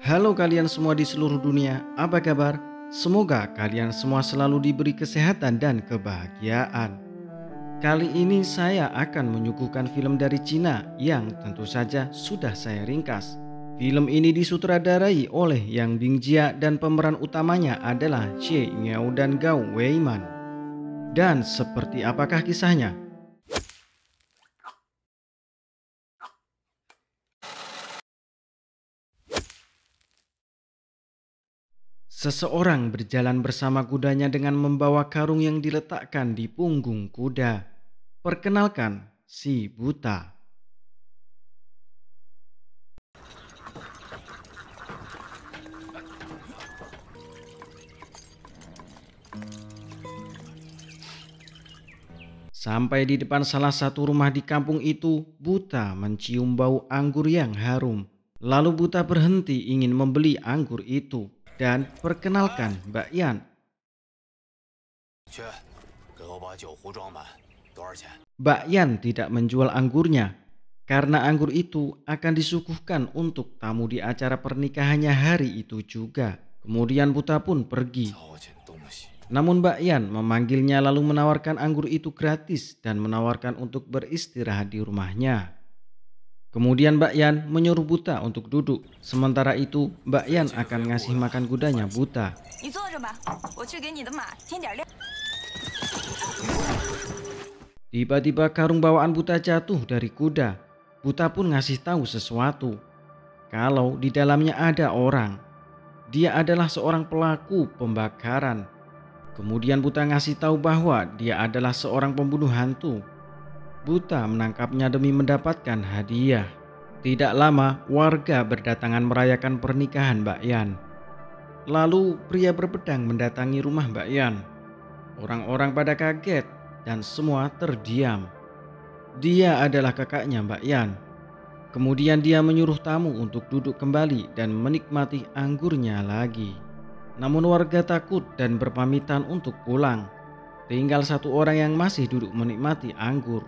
Halo kalian semua di seluruh dunia, apa kabar? Semoga kalian semua selalu diberi kesehatan dan kebahagiaan. Kali ini saya akan menyuguhkan film dari Cina yang tentu saja sudah saya ringkas. Film ini disutradarai oleh Yang Bingjia dan pemeran utamanya adalah Xie Miao dan Gao Weiman. Dan seperti apakah kisahnya? Seseorang berjalan bersama kudanya dengan membawa karung yang diletakkan di punggung kuda. Perkenalkan, si buta. Sampai di depan salah satu rumah di kampung itu, buta mencium bau anggur yang harum. Lalu buta berhenti ingin membeli anggur itu. Dan perkenalkan Mbak Yan. 去，给我把酒壶装满，多少钱？ Mbak Yan tidak menjual anggurnya karena anggur itu akan disuguhkan untuk tamu di acara pernikahannya hari itu juga. Kemudian buta pun pergi. 糟践东西！ Namun Mbak Yan memanggilnya lalu menawarkan anggur itu gratis dan menawarkan untuk beristirahat di rumahnya. Kemudian Mbak Yan menyuruh buta untuk duduk. Sementara itu Mbak Yan akan ngasih makan kudanya buta. 你坐着吧，我去给你的马添点料。 Tiba-tiba karung bawaan buta jatuh dari kuda. Buta pun ngasih tahu sesuatu. Kalau di dalamnya ada orang. Dia adalah seorang pelaku pembakaran. Kemudian buta ngasih tahu bahwa dia adalah seorang pembunuh hantu. Buta menangkapnya demi mendapatkan hadiah. Tidak lama warga berdatangan merayakan pernikahan Mbak Yan. Lalu pria berpedang mendatangi rumah Mbak Yan. Orang-orang pada kaget dan semua terdiam. Dia adalah kakaknya Mbak Yan. Kemudian dia menyuruh tamu untuk duduk kembali dan menikmati anggurnya lagi. Namun warga takut dan berpamitan untuk pulang. Tinggal satu orang yang masih duduk menikmati anggur.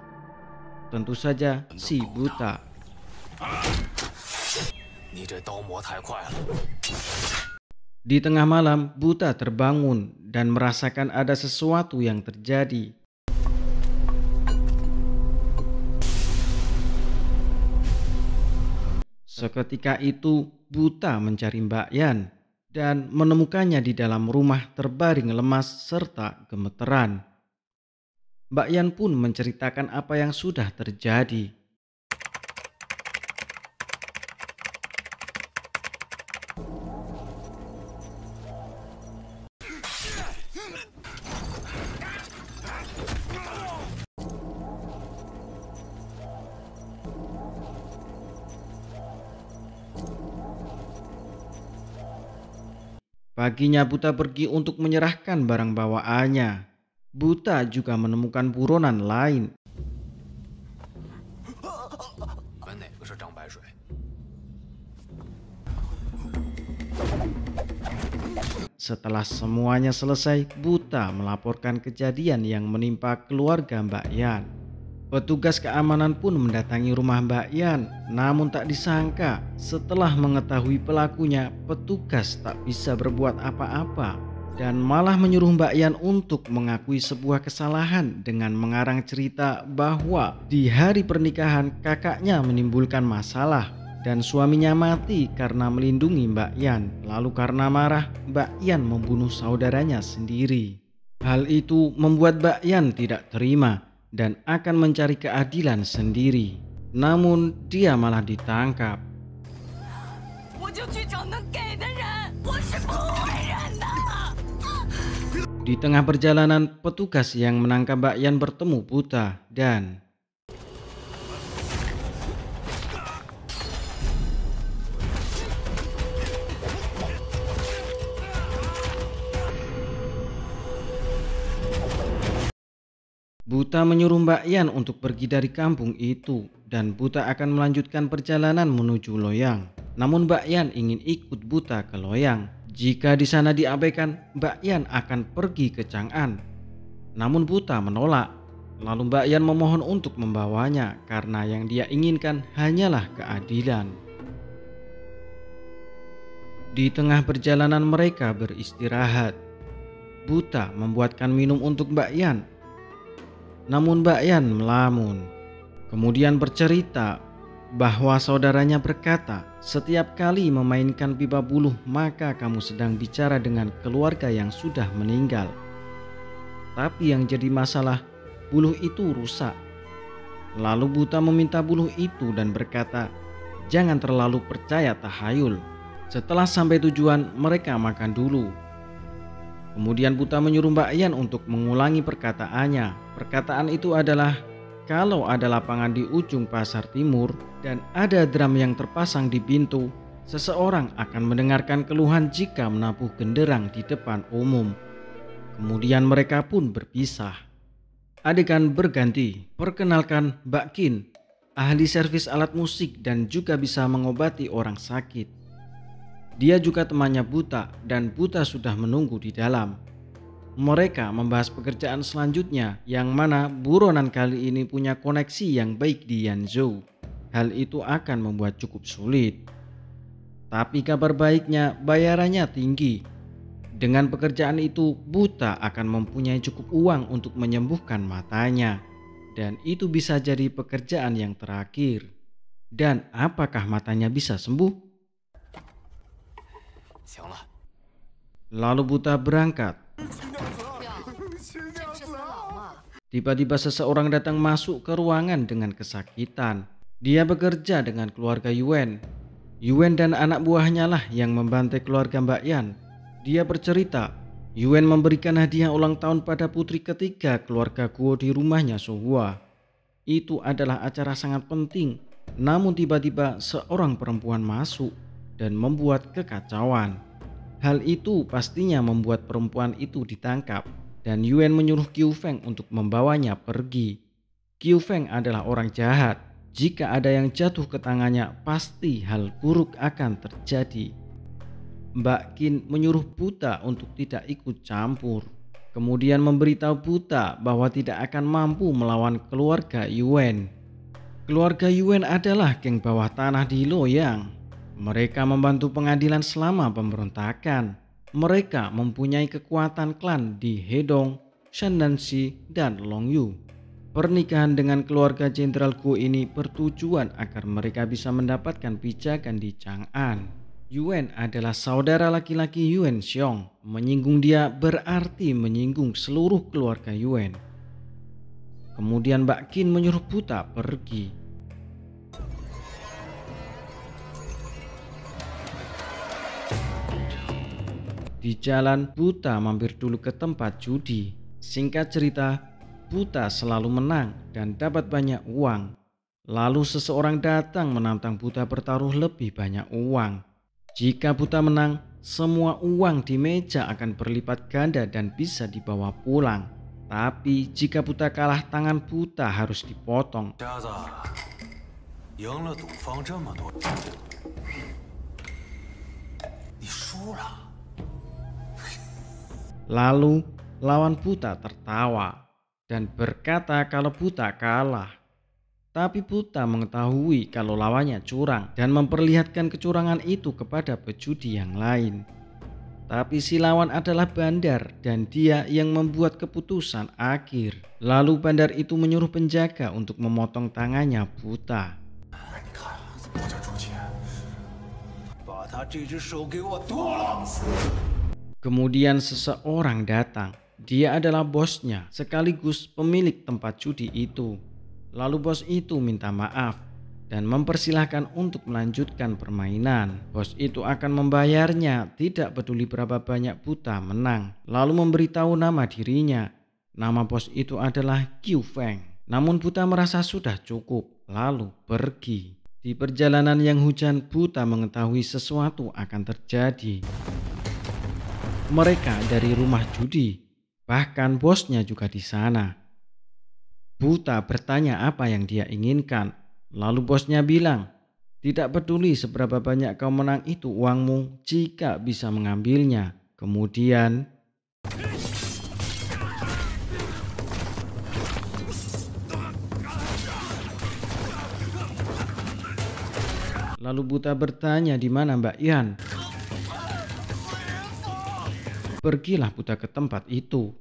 Tentu saja si buta. 你这刀磨太快了！ Di tengah malam, buta terbangun dan merasakan ada sesuatu yang terjadi. Seketika itu, buta mencari Mbak Yan dan menemukannya di dalam rumah terbaring lemas serta gemeteran. Mbak Yan pun menceritakan apa yang sudah terjadi. Paginya buta pergi untuk menyerahkan barang bawaannya. Buta juga menemukan buronan lain. 问哪个是张白水？ Setelah semuanya selesai, buta melaporkan kejadian yang menimpa keluarga Mbak Yan. Petugas keamanan pun mendatangi rumah Mbak Yan. Namun tak disangka, setelah mengetahui pelakunya, petugas tak bisa berbuat apa-apa dan malah menyuruh Mbak Yan untuk mengakui sebuah kesalahan dengan mengarang cerita bahwa di hari pernikahan kakaknya menimbulkan masalah dan suaminya mati karena melindungi Mbak Yan. Lalu karena marah, Mbak Yan membunuh saudaranya sendiri. Hal itu membuat Mbak Yan tidak terima dan akan mencari keadilan sendiri. Namun dia malah ditangkap. 我就去找能给的人，我是不会忍的。 Di tengah perjalanan, petugas yang menangkap Mbak Yan bertemu buta dan buta menyuruh Mbak Yan untuk pergi dari kampung itu dan buta akan melanjutkan perjalanan menuju Loyang. Namun Mbak Yan ingin ikut buta ke Loyang. Jika di sana diabaikan, Mbak Yan akan pergi ke Chang'an. Namun buta menolak. Lalu Mbak Yan memohon untuk membawanya karena yang dia inginkan hanyalah keadilan. Di tengah perjalanan mereka beristirahat, Buta membuatkan minum untuk Mbak Yan. Namun Mbak Yan melamun. Kemudian bercerita bahwa saudaranya berkata, setiap kali memainkan pipa buluh maka kamu sedang bicara dengan keluarga yang sudah meninggal. Tapi yang jadi masalah, buluh itu rusak. Lalu Buta meminta buluh itu dan berkata, jangan terlalu percaya tahayul. Setelah sampai tujuan, mereka makan dulu. Kemudian Buta menyuruh Mbak Yan untuk mengulangi perkataannya. Perkataan itu adalah, kalau ada lapangan di ujung pasar timur dan ada drum yang terpasang di pintu, seseorang akan mendengarkan keluhan jika menabuh genderang di depan umum. Kemudian mereka pun berpisah. Adegan berganti. Perkenalkan Mbak Kin, ahli servis alat musik dan juga bisa mengobati orang sakit. Dia juga temannya Buta dan Buta sudah menunggu di dalam. Mereka membahas pekerjaan selanjutnya yang mana buronan kali ini punya koneksi yang baik di Yanzhou. Hal itu akan membuat cukup sulit. Tapi kabar baiknya bayarannya tinggi. Dengan pekerjaan itu Buta akan mempunyai cukup uang untuk menyembuhkan matanya. Dan itu bisa jadi pekerjaan yang terakhir. Dan apakah matanya bisa sembuh? Lalu Buta berangkat. Tiba-tiba seseorang datang masuk ke ruangan dengan kesakitan. Dia bekerja dengan keluarga Yuan. Yuan dan anak buahnya lah yang membantai keluarga Mbak Yan. Dia bercerita, Yuan memberikan hadiah ulang tahun pada putri ketiga keluarga Guo di rumahnya Sohua. Itu adalah acara sangat penting. Namun tiba-tiba seorang perempuan masuk dan membuat kekacauan. Hal itu pastinya membuat perempuan itu ditangkap dan Yuan menyuruh Qiu Feng untuk membawanya pergi. Qiu Feng adalah orang jahat. Jika ada yang jatuh ke tangannya, pasti hal buruk akan terjadi. Mbak Qin menyuruh Buta untuk tidak ikut campur. Kemudian memberitahu Buta bahwa tidak akan mampu melawan keluarga Yuan. Keluarga Yuan adalah geng bawah tanah di Luoyang. Mereka membantu pengadilan selama pemberontakan. Mereka mempunyai kekuatan klan di Hedong, Shandanshi, dan Longyu. Pernikahan dengan keluarga Jenderal Guo ini bertujuan agar mereka bisa mendapatkan pijakan di Chang'an. Yuan adalah saudara laki-laki Yuan Xiong. Menyinggung dia berarti menyinggung seluruh keluarga Yuan. Kemudian Mbak Qin menyuruh Buta pergi. Di jalan, Buta mampir dulu ke tempat judi. Singkat cerita, Buta selalu menang dan dapat banyak uang. Lalu seseorang datang menantang Buta bertaruh lebih banyak uang. Jika Buta menang, semua uang di meja akan berlipat ganda dan bisa dibawa pulang. Tapi jika Buta kalah, tangan Buta harus dipotong. Lalu lawan Buta tertawa dan berkata kalau Buta kalah. Tapi Buta mengetahui kalau lawannya curang dan memperlihatkan kecurangan itu kepada pejudi yang lain. Tapi si lawan adalah Bandar dan dia yang membuat keputusan akhir. Lalu Bandar itu menyuruh penjaga untuk memotong tangannya Buta. Kemudian seseorang datang. Dia adalah bosnya sekaligus pemilik tempat judi itu. Lalu bos itu minta maaf dan mempersilahkan untuk melanjutkan permainan. Bos itu akan membayarnya tidak peduli berapa banyak Buta menang. Lalu memberitahu nama dirinya. Nama bos itu adalah Qiu Feng. Namun Buta merasa sudah cukup lalu pergi. Di perjalanan yang hujan, Buta mengetahui sesuatu akan terjadi. Mereka dari rumah judi, bahkan bosnya juga di sana. Buta bertanya apa yang dia inginkan. Lalu bosnya bilang, tidak peduli seberapa banyak kau menang itu uangmu jika bisa mengambilnya. Kemudian lalu Buta bertanya di mana Mbak Yan. Pergilah buta ke tempat itu.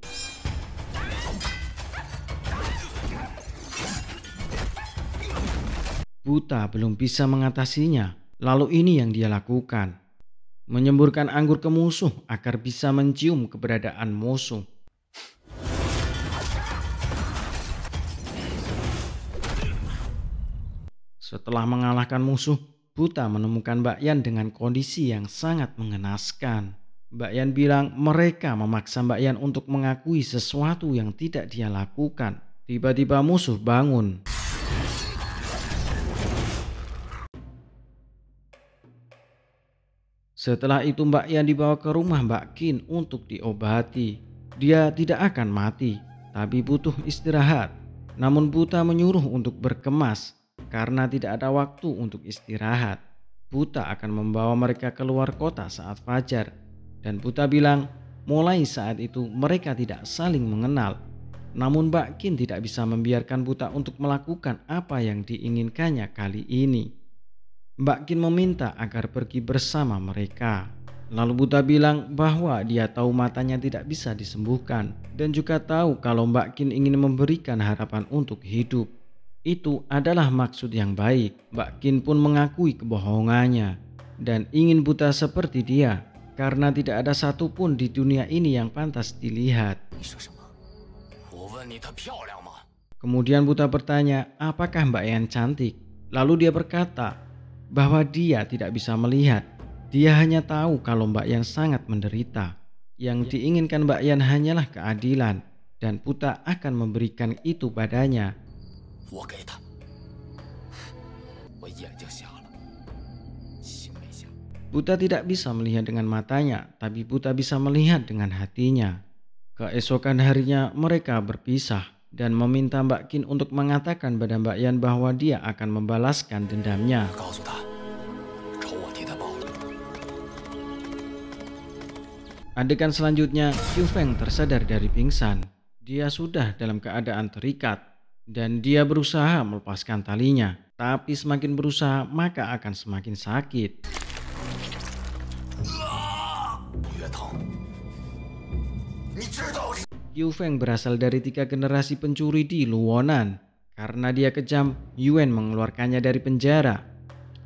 Buta belum bisa mengatasinya. Lalu ini yang dia lakukan. Menyemburkan anggur ke musuh agar bisa mencium keberadaan musuh. Setelah mengalahkan musuh, Buta menemukan Mbak Yan dengan kondisi yang sangat mengenaskan. Mbak Yan bilang mereka memaksa Mbak Yan untuk mengakui sesuatu yang tidak dia lakukan. Tiba-tiba musuh bangun. Setelah itu Mbak Yan dibawa ke rumah Mbak Kin untuk diobati. Dia tidak akan mati, tapi butuh istirahat. Namun Buta menyuruh untuk berkemas karena tidak ada waktu untuk istirahat. Buta akan membawa mereka keluar kota saat fajar. Dan Buta bilang mulai saat itu mereka tidak saling mengenal. Namun Mbak Kin tidak bisa membiarkan Buta untuk melakukan apa yang diinginkannya kali ini. Mbak Kin meminta agar pergi bersama mereka. Lalu Buta bilang bahwa dia tahu matanya tidak bisa disembuhkan. Dan juga tahu kalau Mbak Kin ingin memberikan harapan untuk hidup. Itu adalah maksud yang baik. Mbak Kin pun mengakui kebohongannya. Dan ingin Buta seperti dia. Karena tidak ada satupun di dunia ini yang pantas dilihat. Kemudian Buta bertanya, apakah Mbak Yan cantik? Lalu dia berkata bahwa dia tidak bisa melihat. Dia hanya tahu kalau Mbak Yan sangat menderita. Yang diinginkan Mbak Yan hanyalah keadilan. Dan Buta akan memberikan itu padanya. Buta tidak bisa melihat dengan matanya, tapi Buta bisa melihat dengan hatinya. Keesokan harinya mereka berpisah dan meminta Mbak Kin untuk mengatakan pada Mbak Yan bahwa dia akan membalaskan dendamnya. Adegan selanjutnya, Qiu Feng tersadar dari pingsan. Dia sudah dalam keadaan terikat dan dia berusaha melepaskan talinya. Tapi semakin berusaha maka akan semakin sakit. Qiu Feng berasal dari 3 generasi pencuri di Luonan. Karena dia kejam, Yuan mengeluarkannya dari penjara.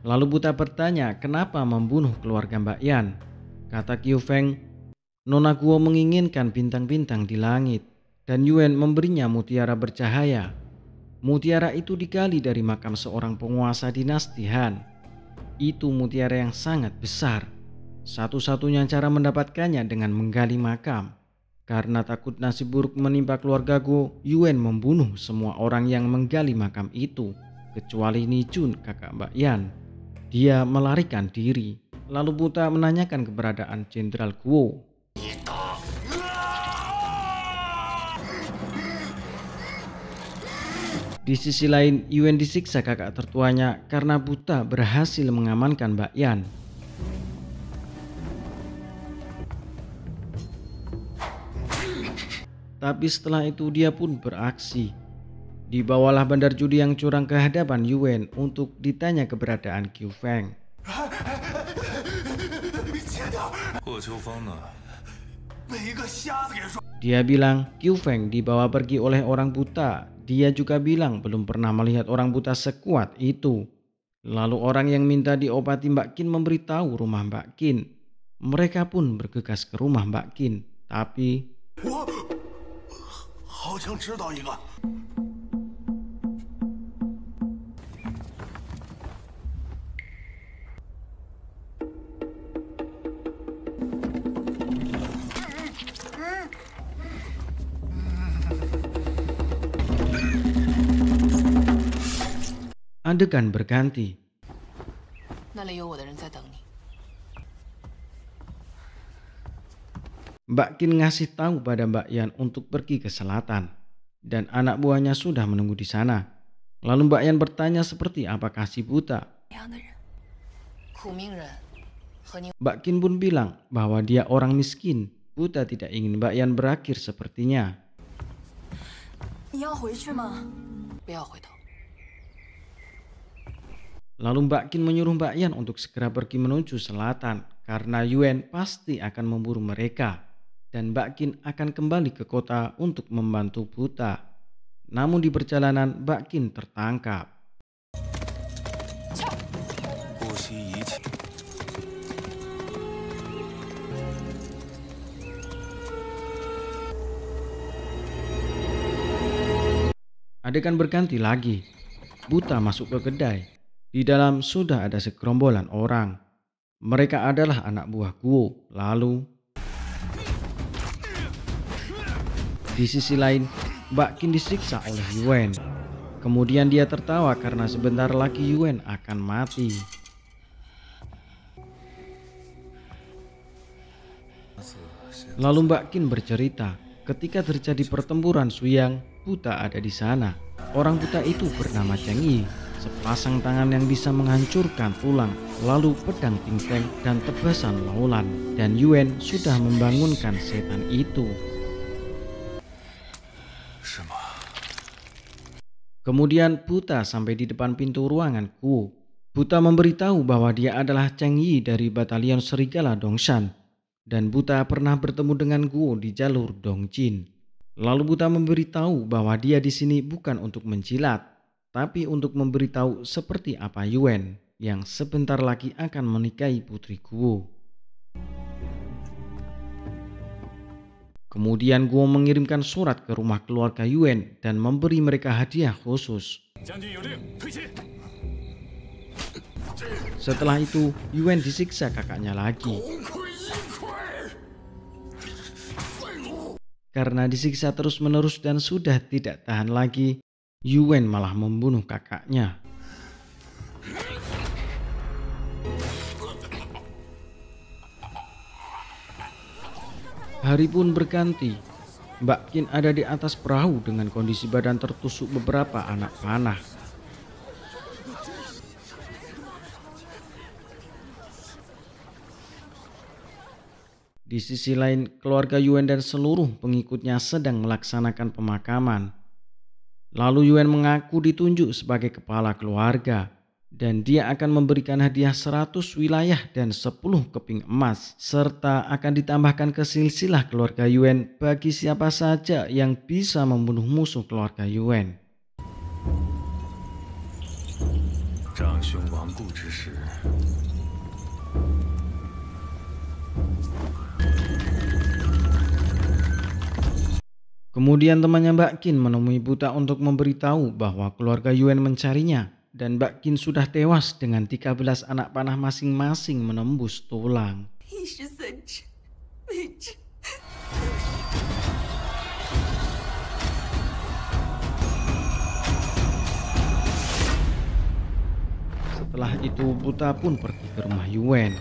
Lalu Buta bertanya kenapa membunuh keluarga Mbak Yan. Kata Qiu Feng, Nona Guo menginginkan bintang-bintang di langit. Dan Yuan memberinya mutiara bercahaya. Mutiara itu digali dari makam seorang penguasa dinasti Han. Itu mutiara yang sangat besar. Satu-satunya cara mendapatkannya dengan menggali makam. Karena takut nasib buruk menimpa keluarga Guo, Yuan membunuh semua orang yang menggali makam itu. Kecuali Ni Chun, kakak Mbak Yan. Dia melarikan diri. Lalu Buta menanyakan keberadaan Jenderal Guo. Di sisi lain, Yuan disiksa kakak tertuanya karena Buta berhasil mengamankan Mbak Yan. Tapi setelah itu dia pun beraksi. Dibawalah bandar judi yang curang ke hadapan Yuan untuk ditanya keberadaan Qiu Feng. Dia bilang Qiu Feng dibawa pergi oleh orang buta. Dia juga bilang belum pernah melihat orang buta sekuat itu. Lalu orang yang minta diobati Mbak Kin memberitahu rumah Mbak Kin. Mereka pun bergegas ke rumah Mbak Kin. Tapi adegan berganti. Mbak Kin ngasih tahu pada Mbak Yan untuk pergi ke selatan. Dan anak buahnya sudah menunggu di sana. Lalu Mbak Yan bertanya seperti apakah si buta. Mbak Kin pun bilang bahwa dia orang miskin. Buta tidak ingin Mbak Yan berakhir sepertinya. Lalu Mbak Kin menyuruh Mbak Yan untuk segera pergi menuju selatan. Karena Yuan pasti akan memburu mereka. dan Mbak Qin akan kembali ke kota untuk membantu buta. Namun di perjalanan Mbak Qin tertangkap. 不惜一切。 Adegan berganti lagi. Buta masuk ke kedai. Di dalam sudah ada segerombolan orang. Mereka adalah anak buah Guo. Lalu di sisi lain, Mbak Qin disiksa oleh Yuan. Kemudian dia tertawa karena sebentar lagi Yuan akan mati. Lalu Mbak Qin bercerita, ketika terjadi pertempuran Suyang, buta ada di sana. Orang buta itu bernama Cheng Yi, sepasang tangan yang bisa menghancurkan tulang, lalu pedang tingteng dan tebasan laulan. Dan Yuan sudah membangunkan setan itu. Kemudian buta sampai di depan pintu ruangan Guo. Buta memberitahu bahwa dia adalah Cheng Yi dari batalion serigala Dongshan. Dan buta pernah bertemu dengan Guo di jalur Dongjin. Lalu buta memberitahu bahwa dia di sini bukan untuk menjilat, tapi untuk memberitahu seperti apa Yuan yang sebentar lagi akan menikahi putri Guo. Kemudian Guo mengirimkan surat ke rumah keluarga Yuan dan memberi mereka hadiah khusus. Setelah itu, Yuan disiksa kakaknya lagi. Karena disiksa terus-menerus dan sudah tidak tahan lagi, Yuan malah membunuh kakaknya. Hari pun berganti. Mbak Qin ada di atas perahu dengan kondisi badan tertusuk beberapa anak panah. Di sisi lain, keluarga Yuan dan seluruh pengikutnya sedang melaksanakan pemakaman. Lalu Yuan mengaku ditunjuk sebagai kepala keluarga. Dan dia akan memberikan hadiah 100 wilayah dan 10 keping emas. Serta akan ditambahkan ke silsilah keluarga Yuan bagi siapa saja yang bisa membunuh musuh keluarga Yuan. 长兄亡故之时， Kemudian temannya Mbak Qin menemui buta untuk memberitahu bahwa keluarga Yuan mencarinya. Dan Mbak Qin sudah tewas dengan 13 anak panah masing-masing menembus tulang. 13只，每只。 Setelah itu buta pun pergi ke rumah Yuan.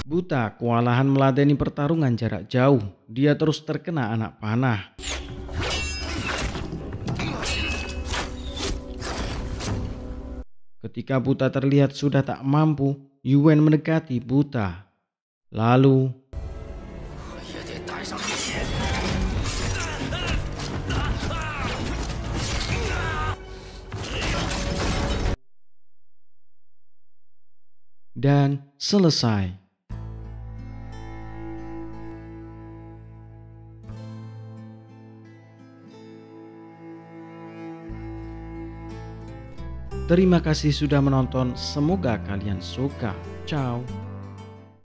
Buta kewalahan meladeni pertarungan jarak jauh. Dia terus terkena anak panah. Ketika buta terlihat sudah tak mampu, Yuan mendekati buta. Lalu dan selesai. Terima kasih sudah menonton, semoga kalian suka. Ciao.